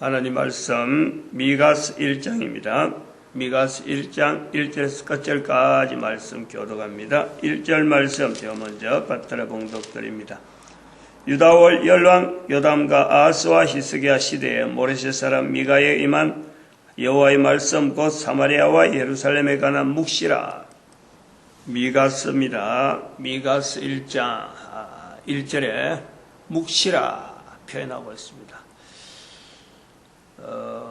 하나님 말씀 미가서 1장입니다. 미가서 1장 1절에서 끝절까지 말씀 교독합니다. 1절 말씀 제가 먼저 받들어 봉독드립니다. 유다월 열왕 요담과 아하스와 히스기야 시대에 모레셋 사람 미가에 임한 여호와의 말씀 곧 사마리아와 예루살렘에 관한 묵시라. 미가서입니다. 미가서 1장 1절에 묵시라 표현하고 있습니다.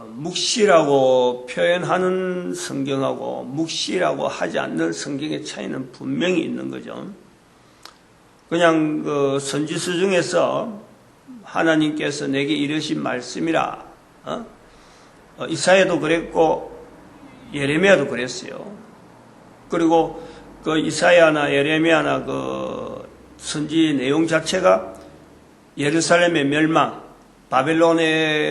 묵시라고 표현하는 성경하고 묵시라고 하지 않는 성경의 차이는 분명히 있는 거죠. 그냥 그 선지서 중에서 하나님께서 내게 이르신 말씀이라, 이사야도 그랬고 예레미야도 그랬어요. 그리고 그 이사야나 예레미야나 그 선지 내용 자체가 예루살렘의 멸망, 바벨론에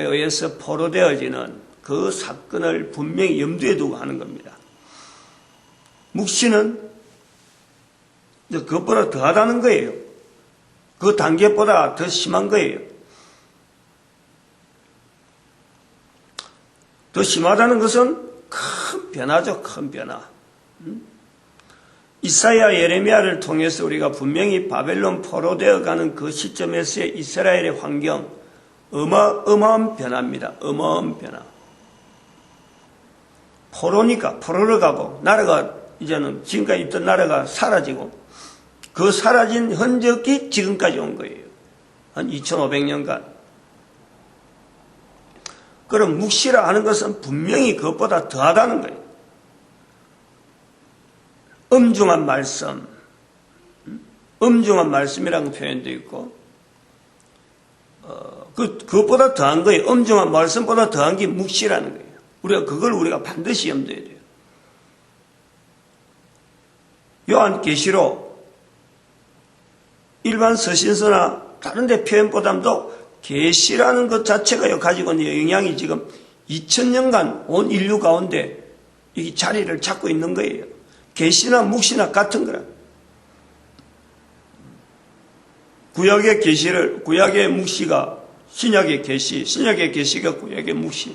의해서 포로되어지는 그 사건을 분명히 염두에 두고 하는 겁니다. 묵시는 그것보다 더하다는 거예요. 그 단계보다 더 심한 거예요. 더 심하다는 것은 큰 변화죠. 큰 변화. 이사야 예레미야를 통해서 우리가 분명히 바벨론 포로되어 가는 그 시점에서의 이스라엘의 환경, 어마어마한 변화입니다. 어마어마한 변화. 포로니까 포로를 가고 나라가 이제는 지금까지 있던 나라가 사라지고 그 사라진 흔적이 지금까지 온 거예요. 한 2500년간. 그럼 묵시라 하는 것은 분명히 그것보다 더하다는 거예요. 엄중한 말씀, 엄중한 말씀이라는 표현도 있고 그것보다 더한 거예요. 엄중한 말씀보다 더한 게 묵시라는 거예요. 우리가 반드시 염두에 돼요. 요한계시록 일반 서신서나 다른 데 표현보다도 계시라는 것 자체가 가지고 있는 영향이 지금 2000년간 온 인류 가운데 이 자리를 잡고 있는 거예요. 계시나 묵시나 같은 거라. 구약의 계시를, 구약의 묵시가 신약의 계시, 신약의 계시가 구약의 묵시.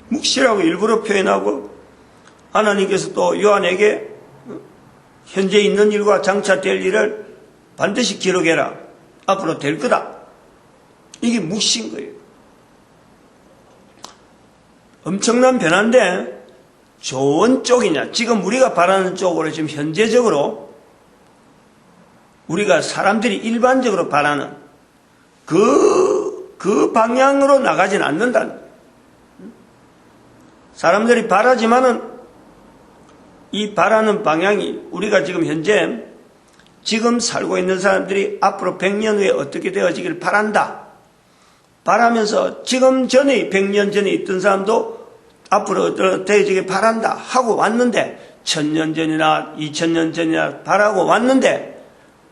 묵시라고 일부러 표현하고 하나님께서 또 요한에게 현재 있는 일과 장차 될 일을 반드시 기록해라. 앞으로 될 거다. 이게 묵시인 거예요. 엄청난 변화인데 좋은 쪽이냐? 지금 우리가 바라는 쪽으로 지금 현재적으로 우리가 사람들이 일반적으로 바라는 그 방향으로 나가진 않는다. 사람들이 바라지만은 이 바라는 방향이 우리가 지금 현재 지금 살고 있는 사람들이 앞으로 100년 후에 어떻게 되어지길 바란다. 바라면서 지금 전에 100년 전에 있던 사람도 앞으로 되어지길 바란다 하고 왔는데 1000년 전이나 2000년 전이나 바라고 왔는데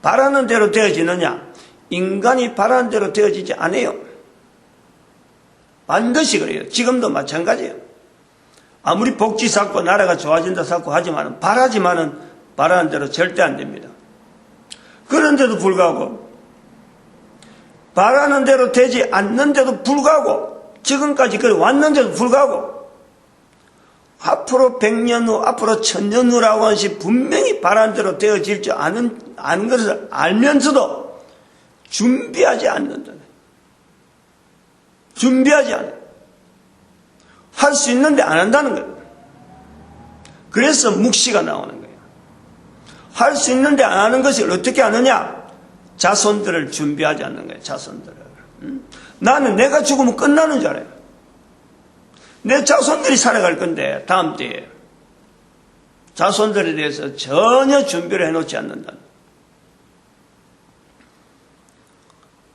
바라는 대로 되어지느냐? 인간이 바라는 대로 되어지지 않아요. 반드시 그래요. 지금도 마찬가지예요. 아무리 복지 쌓고 나라가 좋아진다 쌓고 하지만은 바라는 대로 절대 안 됩니다. 그런데도 불구하고 바라는 대로 되지 않는데도 불구하고 지금까지 그래 왔는데도 불구하고 앞으로 100년 후, 앞으로 1000년 후라고 하는 것이 분명히 바라는 대로 되어질 줄 아는 것을 알면서도 준비하지 않는다. 준비하지 않아. 할 수 있는데 안 한다는 거예요. 그래서 묵시가 나오는 거예요. 할 수 있는데 안 하는 것을 어떻게 하느냐? 자손들을 준비하지 않는 거예요. 자손들을. 나는 내가 죽으면 끝나는 줄 알아요. 내 자손들이 살아갈 건데 다음 때에 자손들에 대해서 전혀 준비를 해놓지 않는다.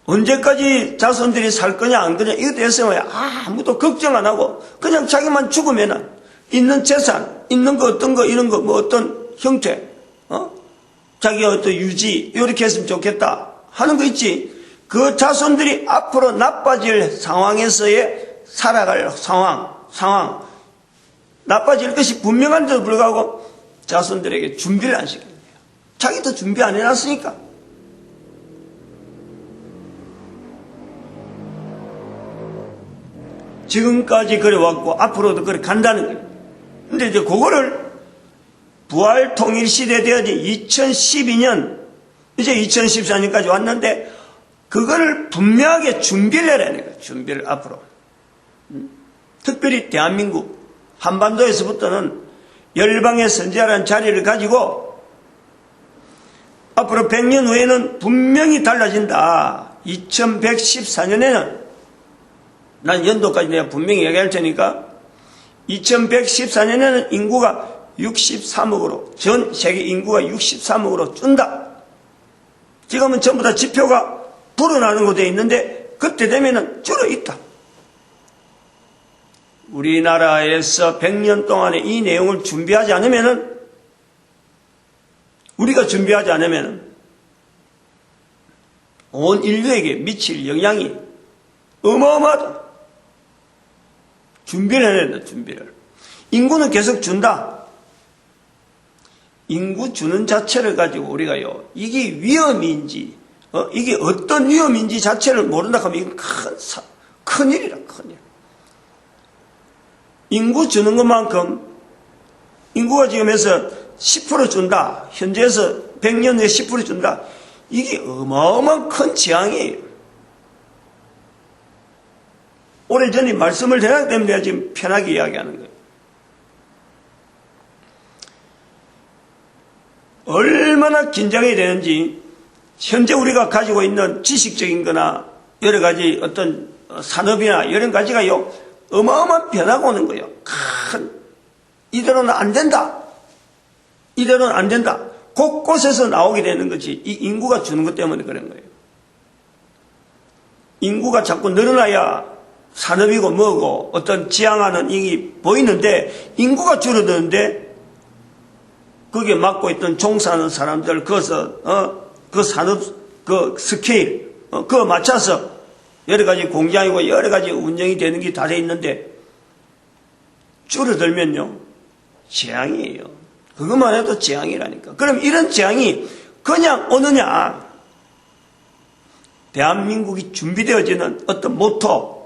언제까지 자손들이 살 거냐 안 거냐 이것에 대해서 아무도 걱정 안 하고 그냥 자기만 죽으면은 있는 재산, 있는 거 어떤 거 이런 거 뭐 어떤 형태, 자기가 어떤 유지 이렇게 했으면 좋겠다 하는 거 있지. 그 자손들이 앞으로 나빠질 상황에서의 살아갈 상황 나빠질 것이 분명한데도 불구하고 자손들에게 준비를 안 시키는 거예요. 자기도 준비 안 해놨으니까. 지금까지 그래왔고 앞으로도 그래 간다는 거예요. 근데 이제 그거를 부활 통일 시대 되어진 2012년, 이제 2014년까지 왔는데, 그거를 분명하게 준비를 해라는 거예요. 준비를 앞으로. 특별히 대한민국, 한반도에서부터는 열방의 선지자라는 자리를 가지고, 앞으로 100년 후에는 분명히 달라진다. 2114년에는, 난 연도까지 내가 분명히 얘기할 테니까, 2114년에는 인구가 63억으로, 전 세계 인구가 63억으로 준다. 지금은 전부 다 지표가 불어나는 거 되어 있는데 그때 되면은 줄어 있다. 우리나라에서 100년 동안에 이 내용을 준비하지 않으면은, 우리가 준비하지 않으면은 온 인류에게 미칠 영향이 어마어마하다. 준비를 해야 된다. 준비를. 인구는 계속 준다. 인구 주는 자체를 가지고 우리가요, 이게 위험인지, 이게 어떤 위험인지 자체를 모른다 하면 이건 큰일이라, 큰일. 인구 주는 것만큼, 인구가 지금 해서 10% 준다. 현재에서 100년 후에 10% 준다. 이게 어마어마한 큰 재앙이에요. 오래전에 말씀을 드렸기 때문에 내가 지금 편하게 이야기하는 거예요. 얼마나 긴장이 되는지, 현재 우리가 가지고 있는 지식적인 거나 여러 가지 어떤 산업이나 여러 가지가요, 어마어마한 변화가 오는 거예요. 이대로는 안 된다. 이대로는 안 된다. 곳곳에서 나오게 되는 거지. 이 인구가 주는 것 때문에 그런 거예요. 인구가 자꾸 늘어나야 산업이고 뭐고 어떤 지향하는 이게 보이는데, 인구가 줄어드는데 거기에 맡고 있던 종사하는 사람들, 그것을, 그 산업, 그 스케일, 그거 맞춰서 여러 가지 공장이고 여러 가지 운영이 되는 게 다 돼 있는데, 줄어들면요, 재앙이에요. 그것만 해도 재앙이라니까. 그럼 이런 재앙이 그냥 오느냐? 대한민국이 준비되어지는 어떤 모토,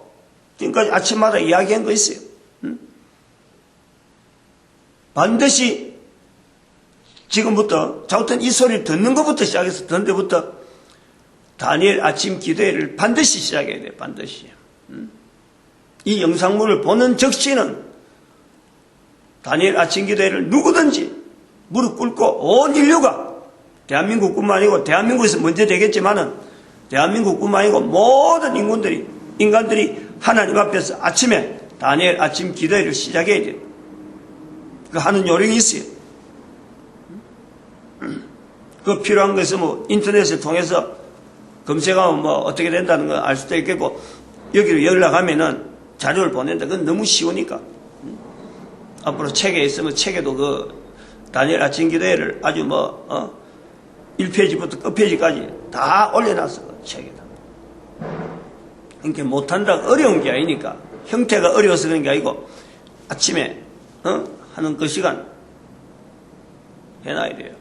지금까지 아침마다 이야기한 거 있어요. 반드시 지금부터 자우튼 이 소리를 듣는 것부터 시작해서 듣는 데부터 다니엘 아침 기도회를 반드시 시작해야 돼요. 반드시. 이 영상물을 보는 적시는 다니엘 아침 기도회를 누구든지 무릎 꿇고 온 인류가, 대한민국뿐만 아니고 대한민국에서 먼저 되겠지만은 대한민국뿐만 아니고 모든 인간들이 하나님 앞에서 아침에 다니엘 아침 기도회를 시작해야 돼요. 그 하는 요령이 있어요. 그 필요한 거 있으면 뭐 인터넷을 통해서 검색하면 뭐 어떻게 된다는 걸 알 수도 있겠고, 여기로 연락하면은 자료를 보낸다. 그건 너무 쉬우니까. 앞으로 책에 있으면 책에도 그 다니엘 아침 기도회를 아주 1페이지부터 끝페이지까지 다 올려놨어. 그 책에다. 그러니까 못한다 어려운 게 아니니까, 형태가 어려워서 그런 게 아니고 아침에 하는 그 시간 해놔야 돼요.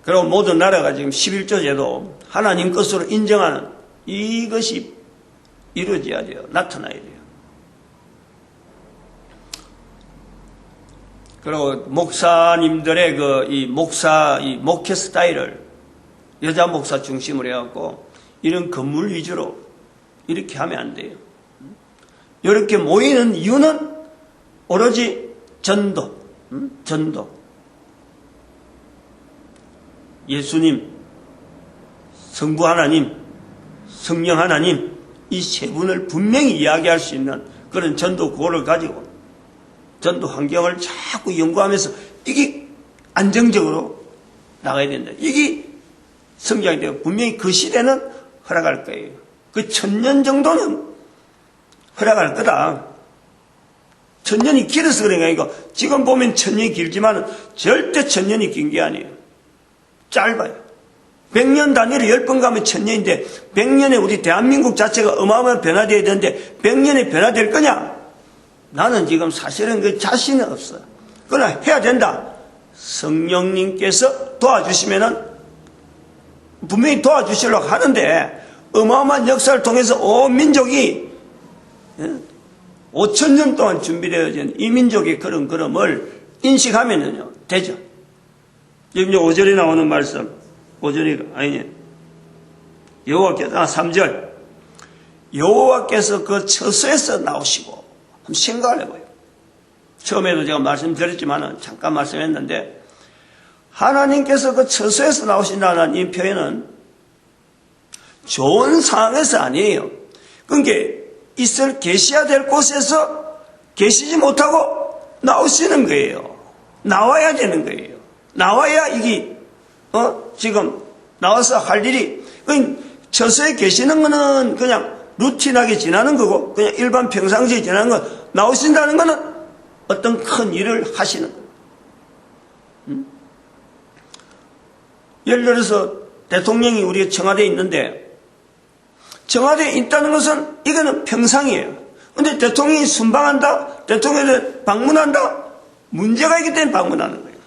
그리고 모든 나라가 지금 11조 제도 하나님 것으로 인정하는 이것이 이루어져야 돼요. 나타나야 돼요. 그리고 목사님들의 이 목회 스타일을 여자 목사 중심으로 해갖고 이런 건물 위주로 이렇게 하면 안 돼요. 이렇게 모이는 이유는 오로지 전도. 예수님, 성부 하나님, 성령 하나님, 이 세 분을 분명히 이야기할 수 있는 그런 전도 구호를 가지고 전도 환경을 자꾸 연구하면서 이게 안정적으로 나가야 된다. 이게 성장이 되고 분명히 그 시대는 허락할 거예요. 그 1000년 정도는 허락할 거다. 1000년이 길어서 그런 게 아니고, 지금 보면 1000년이 길지만 절대 1000년이 긴 게 아니에요. 짧아요. 100년 단위로 10번 가면 1000년인데 100년에 우리 대한민국 자체가 어마어마한 변화되어야 되는데 100년에 변화될 거냐? 나는 지금 사실은 그 자신이 없어요. 그러나 해야 된다. 성령님께서 도와주시면은 분명히 도와주시려고 하는데, 어마어마한 역사를 통해서 온 민족이 5,000년 동안 준비되어진 이 민족의 그런 걸음을 인식하면은요, 되죠. 지금 5절에 나오는 말씀, 5절이 아니네. 여호와께서, 3절. 여호와께서 그 처소에서 나오시고, 한번 생각을 해봐요. 처음에도 제가 말씀드렸지만은, 잠깐 말씀했는데, 하나님께서 그 처소에서 나오신다는 이 표현은 좋은 상황에서 아니에요. 그러니까 계셔야 될 곳에서 계시지 못하고 나오시는 거예요. 나와야 되는 거예요. 나와야 이게 지금 나와서 할 일이, 처소에 계시는 거는 그냥 루틴하게 지나는 거고, 그냥 일반 평상시에 지나는 거, 나오신다는 거는 어떤 큰 일을 하시는 거예요. 예를 들어서 대통령이 우리가 청와대에 있는데, 청와대에 있다는 것은 이거는 평상이에요. 근데 대통령이 순방한다, 대통령이 방문한다, 문제가 있기 때문에 방문하는 거예요.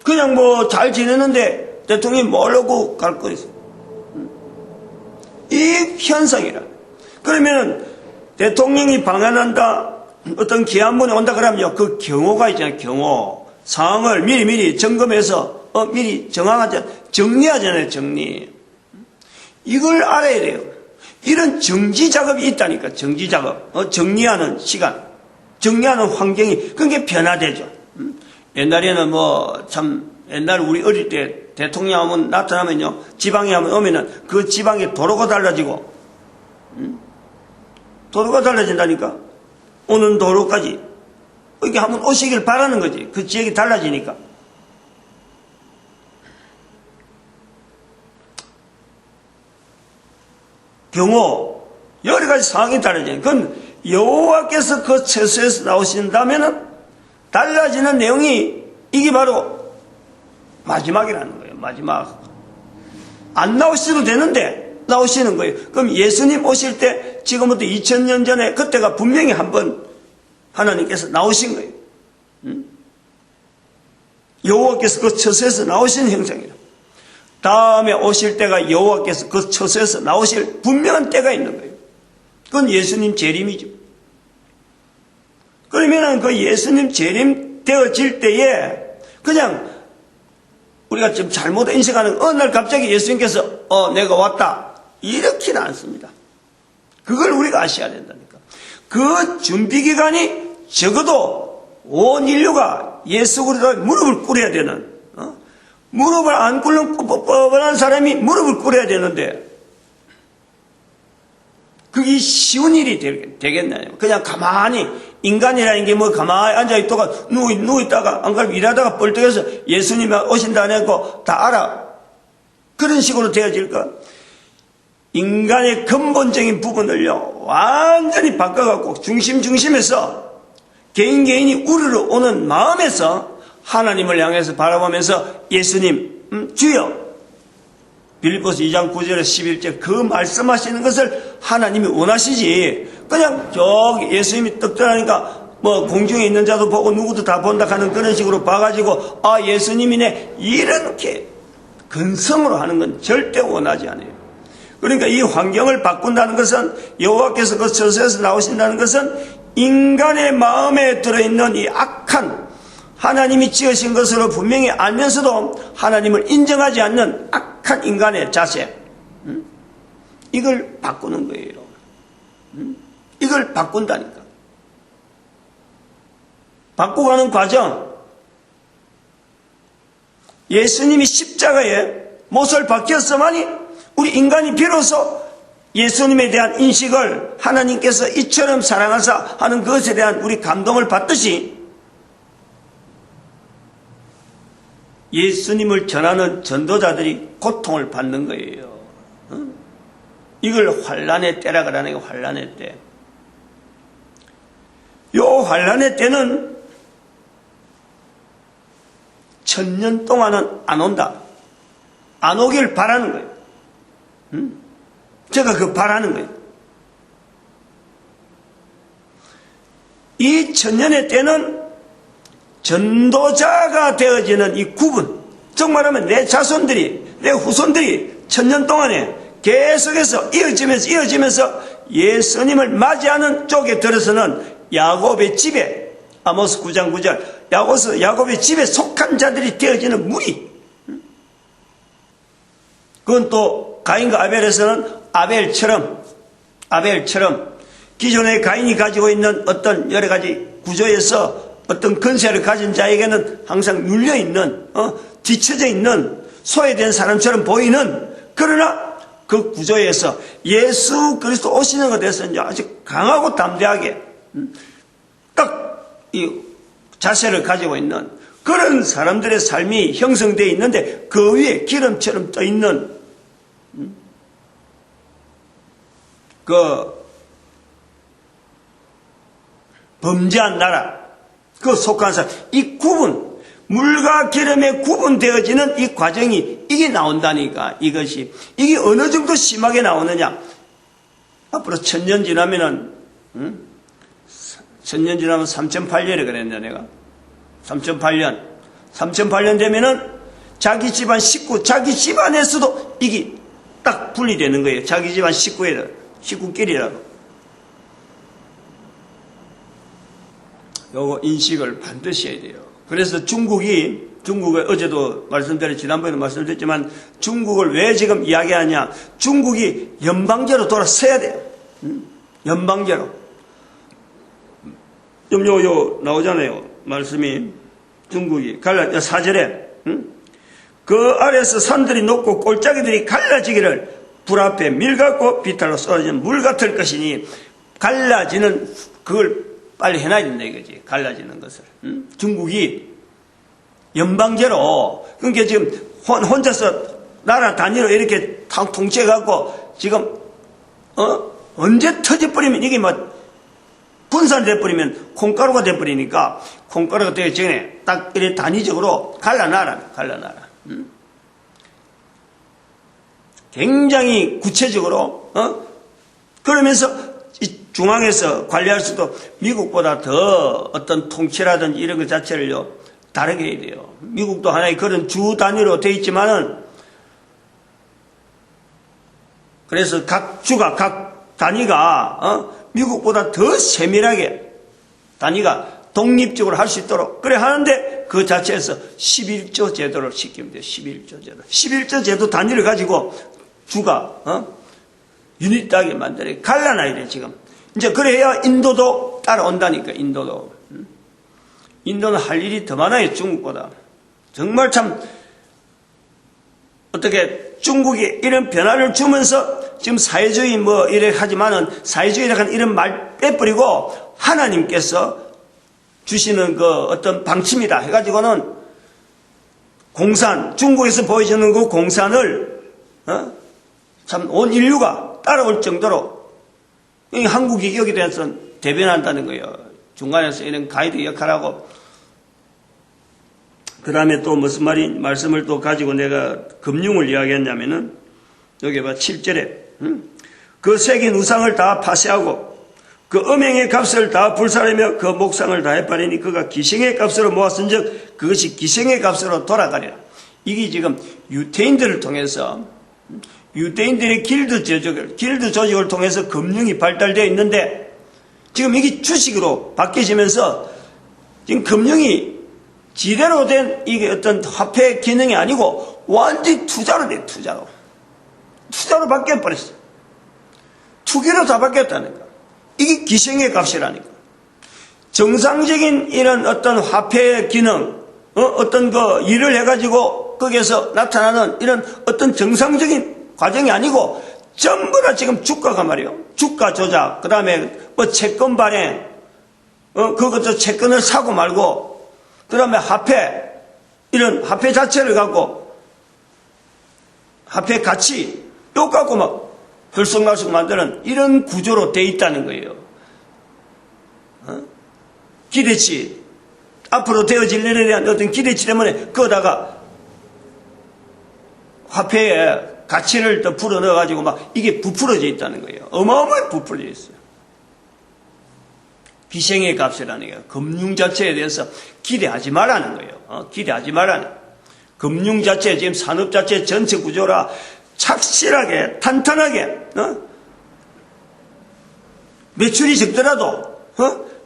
그냥 뭐 잘 지내는데 대통령이 모르고 갈 거 있어요. 이 현상이라. 그러면 대통령이 방한한다, 어떤 기한문에 온다 그러면요, 그 경호가 있잖아요. 경호 상황을 미리 점검해서 미리 정리하잖아요. 정리. 이걸 알아야 돼요. 이런 정지 작업이 있다니까. 정지 작업, 정리하는 시간, 정리하는 환경이 그게 변화되죠. 옛날에는 옛날 우리 어릴 때 대통령 하면 나타나면요, 지방에 하면 오면은 그 지방에 도로가 달라지고, 도로가 달라진다니까. 오는 도로까지 이렇게 한번 오시길 바라는 거지. 그 지역이 달라지니까. 경호, 여러 가지 상황이 달라져요. 그건 여호와께서 그 처소에서 나오신다면은 달라지는 내용이 이게 바로 마지막이라는 거예요. 마지막. 안 나오셔도 되는데 나오시는 거예요. 그럼 예수님 오실 때 지금부터 2000년 전에 그때가 분명히 한번 하나님께서 나오신 거예요. 여호와께서 그 처소에서 나오신 형상이라. 다음에 오실 때가 여호와께서 그 처소에서 나오실 분명한 때가 있는 거예요. 그건 예수님 재림이죠. 그러면은 그 예수님 재림 되어질 때에 그냥 우리가 좀 잘못 인식하는 어느 날 갑자기 예수님께서 내가 왔다 이렇게는 않습니다. 그걸 우리가 아셔야 된다니까. 그 준비 기간이 적어도 온 인류가 예수 그리스도의 무릎을 꿇어야 되는, 무릎을 안 꿇는 뻔뻔한 사람이 무릎을 꿇어야 되는데 그게 쉬운 일이 되겠나요? 그냥 가만히, 인간이라는 게 뭐 가만히 앉아있다가 누워있다가 안 그러면 일하다가 벌떡해서 예수님이 오신다 안 했고 다 알아. 그런 식으로 되어질까? 인간의 근본적인 부분을요 완전히 바꿔갖고 중심에서 개인이 우르르 오는 마음에서 하나님을 향해서 바라보면서 예수님 주여, 빌립보서 2장 9절에 11절 그 말씀하시는 것을 하나님이 원하시지, 그냥 저기 예수님이 떡 떠나니까 뭐 공중에 있는 자도 보고 누구도 다 본다 하는 그런 식으로 봐가지고 예수님이네 이렇게 근성으로 하는 건 절대 원하지 않아요. 그러니까 이 환경을 바꾼다는 것은, 여호와께서 그 처소에서 나오신다는 것은 인간의 마음에 들어있는 이 악한, 하나님이 지으신 것으로 분명히 알면서도 하나님을 인정하지 않는 악한 인간의 자세, 이걸 바꾸는 거예요. 이걸 바꾼다니까. 바꾸가는 과정, 예수님이 십자가에 못을 박혔으마니 우리 인간이 비로소 예수님에 대한 인식을, 하나님께서 이처럼 사랑하사 하는 것에 대한 우리 감동을 받듯이 예수님을 전하는 전도자들이 고통을 받는 거예요. 이걸 환란의 때라 그러는 게 환란의 때. 요 환란의 때는 1000년 동안은 안 온다. 안 오길 바라는 거예요. 제가 그 바라는 거예요. 이 1000년의 때는 전도자가 되어지는 이 구분, 정말하면 내 자손들이, 내 후손들이 1000년 동안에 계속해서 이어지면서 예수님을 맞이하는 쪽에 들어서는 야곱의 집에, 아모스 9장 9절, 야곱의 집에 속한 자들이 되어지는 무리. 그건 또 가인과 아벨에서는 아벨처럼 기존에 가인이 가지고 있는 어떤 여러 가지 구조에서 어떤 근세를 가진 자에게는 항상 눌려있는, 뒤쳐져 있는, 소외된 사람처럼 보이는, 그러나 그 구조에서 예수 그리스도 오시는 것에 대해서 이제 아주 강하고 담대하게 딱 이 자세를 가지고 있는 그런 사람들의 삶이 형성되어 있는데, 그 위에 기름처럼 떠 있는 그 범죄한 나라, 그 속한 사람, 이 구분, 물과 기름에 구분되어지는 이 과정이 이게 나온다니까. 이게 어느 정도 심하게 나오느냐. 앞으로 1000년 지나면은 3008년에 그랬냐 내가. 3008년 되면은 자기 집안 식구, 자기 집안에서도 이게 딱 분리되는 거예요. 자기 집안 식구끼리라고. 요거 인식을 반드시 해야 돼요. 그래서 중국을 어제도 지난번에도 말씀드렸지만, 중국을 왜 지금 이야기하냐. 중국이 연방제로 돌아서야 돼요. 연방제로. 요 나오잖아요. 말씀이. 중국이 4절에 그 아래서 산들이 높고 골짜기들이 갈라지기를 불 앞에 밀 같고 비탈로 쏟아지는 물 같을 것이니, 갈라지는 그걸 빨리 해놔야 된다 이거지. 갈라지는 것을. 중국이 연방제로, 그러니까 지금 혼자서 나라 단위로 이렇게 통치해갖고 지금 언제 터져버리면 이게 분산돼버리면 콩가루가 돼버리니까, 콩가루가 되기 전에 딱 이렇게 단위적으로 갈라놔라. 굉장히 구체적으로, 그러면서 이 중앙에서 관리할 수도 미국보다 더 어떤 통치라든지 이런 것 자체를요, 다르게 해야 돼요. 미국도 하나의 그런 주 단위로 되어 있지만은, 그래서 각 단위가, 미국보다 더 세밀하게 단위가 독립적으로 할 수 있도록 그래 하는데, 그 자체에서 11조 제도를 시키면 돼요. 11조 제도 단위를 가지고 주가 유니트하게 만들어 갈라놔야 돼 지금. 이제 그래야 인도도 따라온다니까. 인도는 할 일이 더 많아요, 중국보다. 정말 참 어떻게 중국이 이런 변화를 주면서 지금 사회주의 이래 하지만은, 사회주의라는 이런 말 빼버리고 하나님께서 주시는 그 어떤 방침이다 해가지고는 중국에서 보여주는 그 공산을 참 온 인류가 따라올 정도로 한국이 여기에 대해서 대변한다는 거예요. 중간에서 이런 가이드 역할하고. 그 다음에 또 무슨 말씀을 또 가지고 내가 금융을 이야기했냐면은, 여기 봐, 7절에 그 새긴 우상을 다 파쇄하고 그 음행의 값을 다 불살하며 그 목상을 다 해버리니 그가 기생의 값으로 모았은즉 그것이 기생의 값으로 돌아가리라. 이게 지금 유대인들을 통해서, 유대인들의 길드 조직을 통해서 금융이 발달되어 있는데, 지금 이게 주식으로 바뀌어지면서 지금 금융이 지대로 된 이게 어떤 화폐 기능이 아니고 완전히 투자로 돼. 투자로 바뀌어버렸어. 투기로 다 바뀌었다니까. 이게 기생의 값이라니까. 정상적인 이런 어떤 화폐의 기능, 어떤 그 일을 해가지고 거기에서 나타나는 이런 어떤 정상적인 과정이 아니고, 전부 다 지금 주가가 말이요. 주가 조작, 그 다음에 채권 발행, 그것도 채권을 사고 말고, 그 다음에 이런 화폐 자체를 갖고, 화폐 가치, 요 갖고 막 들쑥날쑥 만드는 이런 구조로 돼 있다는 거예요. 기대치, 앞으로 되어질 일에 대한 어떤 기대치 때문에 거기다가 화폐에 가치를 더 풀어 넣어가지고 막 이게 부풀어져 있다는 거예요. 어마어마하게 부풀어져 있어요. 기생의 값이라는 게 금융 자체에 대해서 기대하지 말라는 거예요. 기대하지 말라는. 금융 자체, 지금 산업 자체 전체 구조라 착실하게, 탄탄하게, 매출이 적더라도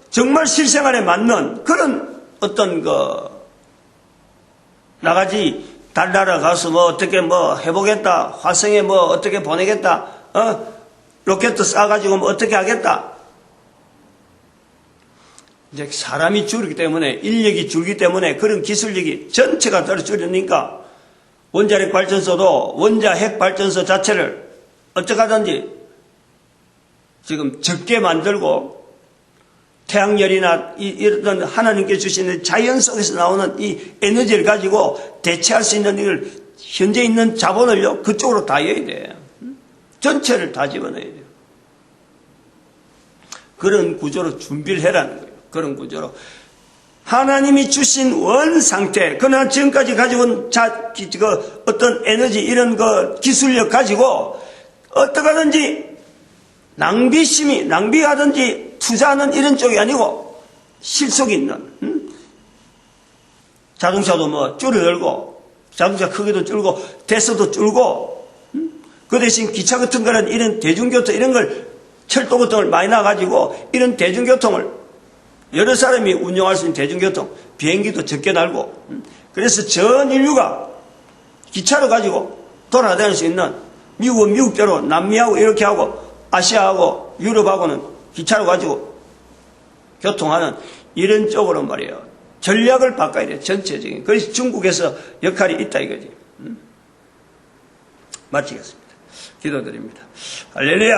정말 실생활에 맞는 그런 어떤 나가지 달나라 가서 뭐 어떻게 뭐 해보겠다, 화성에 뭐 어떻게 보내겠다, 로켓 쏴가지고 뭐 어떻게 하겠다. 이제 사람이 줄기 때문에, 인력이 줄기 때문에 그런 기술력이 전체가 줄으니까 원자력 발전소도 원자핵 발전소 자체를 어쩌하든지 지금 적게 만들고 태양열이나 이런 하나님께 주시는 자연 속에서 나오는 이 에너지를 가지고 대체할 수 있는 이걸 현재 있는 자본을요 그쪽으로 다 해야 돼. 전체를 다 집어넣어야 돼요. 그런 구조로 준비를 해라는 거예요. 그런 구조로 하나님이 주신 원 상태, 그러나 지금까지 가지고 온 어떤 에너지 이런 기술력 가지고 어떻게든지 낭비하든지 투자하는 이런 쪽이 아니고 실속 있는 자동차도 뭐 줄어들고 자동차 크기도 줄고 대수도 줄고 그 대신 기차 같은 거는 이런 대중교통 이런 걸 철도 같은 걸 많이 나가지고 이런 대중교통을 여러 사람이 운영할 수 있는 대중교통 비행기도 적게 날고 그래서 전 인류가 기차로 가지고 돌아다닐 수 있는 미국은 미국대로 남미하고 이렇게 하고 아시아하고 유럽하고는 기차로 가지고 교통하는 이런 쪽으로 말이에요. 전략을 바꿔야 돼요. 전체적인. 그래서 중국에서 역할이 있다 이거지. 마치겠습니다. 기도드립니다. 할렐루야.